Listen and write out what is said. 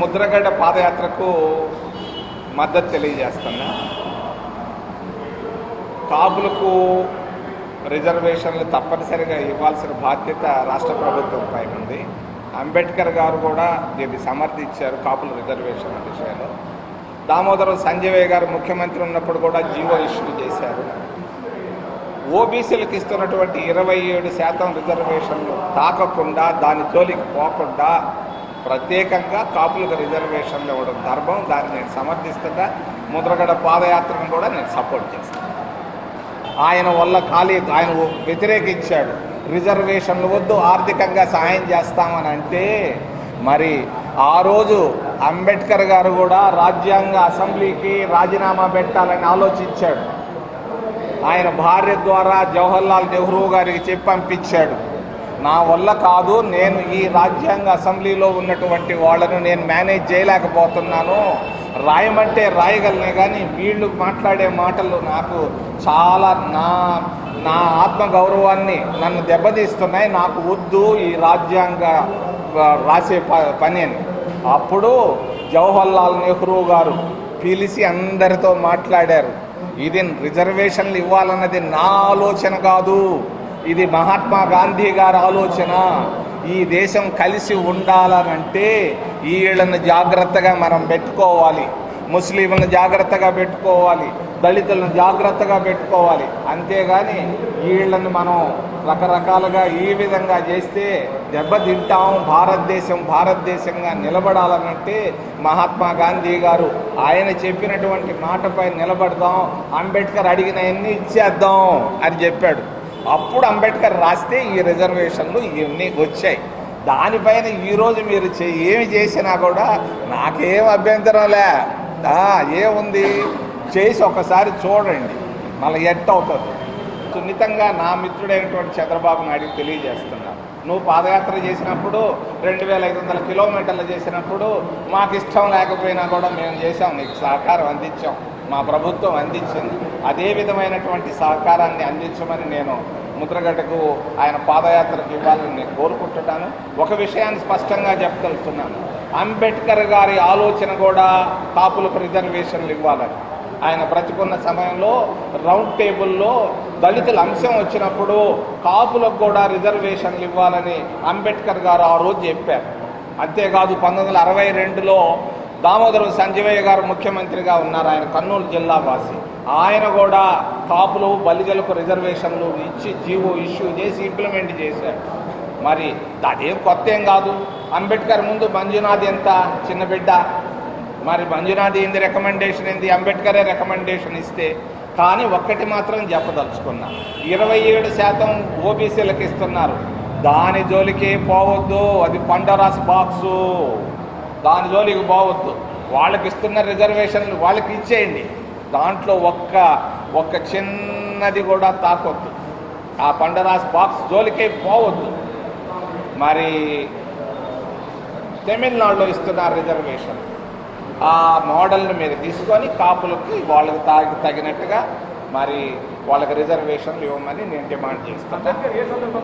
ముద్రగడ్డ పాదయాత్రకు మద్దతు తెలియజేస్తున్నా. కాపులకు రిజర్వేషన్లు తప్పనిసరిగా ఇవ్వాల్సిన బాధ్యత రాష్ట్ర ప్రభుత్వం పైన ఉంది. అంబేద్కర్ గారు కూడా దీన్ని సమర్థించారు కాపుల రిజర్వేషన్ విషయంలో. దామోదరం సంజయ్ గారు ముఖ్యమంత్రి ఉన్నప్పుడు కూడా జీవో ఇష్యూ చేశారు. ఓబీసీలకు ఇస్తున్నటువంటి 27% రిజర్వేషన్లు తాకకుండా, దాని జోలికి పోకుండా ప్రత్యేకంగా కాపులకు రిజర్వేషన్లు ఇవ్వడం ధర్మం. దాన్ని నేను సమర్థిస్తున్నా. ముద్రగడ పాదయాత్రను కూడా నేను సపోర్ట్ చేస్తాను. ఆయన వల్ల ఆయన వ్యతిరేకించాడు. రిజర్వేషన్లు వద్దు, ఆర్థికంగా సహాయం చేస్తామని అంటే, మరి ఆ రోజు అంబేద్కర్ గారు కూడా రాజ్యాంగ అసెంబ్లీకి రాజీనామా పెట్టాలని ఆలోచించాడు. ఆయన భార్య ద్వారా జవహర్లాల్ నెహ్రూ గారికి చెప్పి పంపించాడు, నా వల్ల కాదు, నేను ఈ రాజ్యాంగ అసెంబ్లీలో ఉన్నటువంటి వాళ్ళను నేను మేనేజ్ చేయలేకపోతున్నాను, రాయమంటే రాయగలనే కానీ వీళ్ళు మాట్లాడే మాటలు నాకు చాలా నా ఆత్మగౌరవాన్ని నన్ను దెబ్బతీస్తున్నాయి, నాకు వద్దు ఈ రాజ్యాంగ రాసే పని అని. అప్పుడు జవహర్లాల్ నెహ్రూ గారు పిలిచి అందరితో మాట్లాడారు, ఇది రిజర్వేషన్లు ఇవ్వాలన్నది నా ఆలోచన కాదు, ఇది మహాత్మా గాంధీ గారి ఆలోచన. ఈ దేశం కలిసి ఉండాలనంటే వీళ్ళని జాగ్రత్తగా మనం పెట్టుకోవాలి, ముస్లింలను జాగ్రత్తగా పెట్టుకోవాలి, దళితులను జాగ్రత్తగా పెట్టుకోవాలి. అంతేగాని వీళ్ళని మనం రకరకాలుగా ఈ విధంగా చేస్తే దెబ్బతింటాం. భారతదేశంగా నిలబడాలనంటే మహాత్మా గాంధీ గారు ఆయన చెప్పినటువంటి మాటపై నిలబడదాం, అంబేద్కర్ అడిగినవన్నీ ఇచ్చేద్దాం అని చెప్పాడు. అప్పుడు అంబేద్కర్ రాస్తే ఈ రిజర్వేషన్లు ఇవన్నీ వచ్చాయి. దానిపైన ఈరోజు మీరు ఏమి చేసినా కూడా నాకేం అభ్యంతరంలే, ఏముంది చేసి ఒకసారి చూడండి, మళ్ళీ అవుతుంది. సున్నితంగా నా మిత్రుడైనటువంటి చంద్రబాబు నాయుడుకి తెలియజేస్తున్నాను, నువ్వు పాదయాత్ర చేసినప్పుడు 2500 కిలోమీటర్లు చేసినప్పుడు మాకు ఇష్టం లేకపోయినా కూడా మేము చేసాం, నీకు సహకారం అందించాం, మా ప్రభుత్వం అందించింది. అదే విధమైనటువంటి సహకారాన్ని అందించమని నేను ముద్రగడ్డకు ఆయన పాదయాత్రకు ఇవ్వాలని నేను కోరుకుంటున్నాను. ఒక విషయాన్ని స్పష్టంగా చెప్పగలుగుతున్నాను, అంబేద్కర్ గారి ఆలోచన కూడా కాపులకు రిజర్వేషన్లు ఇవ్వాలని. ఆయన బ్రతికున్న సమయంలో రౌండ్ టేబుల్లో దళితుల అంశం వచ్చినప్పుడు కాపులకు కూడా రిజర్వేషన్లు ఇవ్వాలని అంబేద్కర్ గారు ఆ రోజు చెప్పారు. అంతేకాదు 1962లో దామోదరం సంజయ్ గారు ముఖ్యమంత్రిగా ఉన్నారు, ఆయన కర్నూలు జిల్లా వాసి. ఆయన కూడా కాపులు బలిజలకు రిజర్వేషన్లు ఇచ్చి జీవో ఇష్యూ చేసి ఇంప్లిమెంట్ చేశారు. మరి అదేం కొత్త ఏం కాదు. అంబేద్కర్ ముందు మంజునాథ్ ఎంత చిన్న బిడ్డ, మరి మంజునాథ్ ఏంది రికమెండేషన్ ఏంది, అంబేద్కరే రికమెండేషన్ ఇస్తే. కానీ ఒక్కటి మాత్రం చెప్పదలుచుకున్నా, 27% ఓబీసీలకు ఇస్తున్నారు, దాని జోలికి పోవద్దు, అది పండరాస్ బాక్సు, దాని జోలికి పోవద్దు. వాళ్ళకి ఇస్తున్న రిజర్వేషన్లు వాళ్ళకి ఇచ్చేయండి, దాంట్లో ఒక్క చిన్నది కూడా తాకొద్దు, ఆ పండరాస్ బాక్స్ జోలికే పోవద్దు. మరి తమిళనాడులో ఇస్తున్నారు రిజర్వేషన్, ఆ మోడల్ని మీరు తీసుకొని కాపులకి వాళ్ళకి తగినట్టుగా మరి వాళ్ళకి రిజర్వేషన్లు ఇవ్వమని నేను డిమాండ్ చేస్తాను.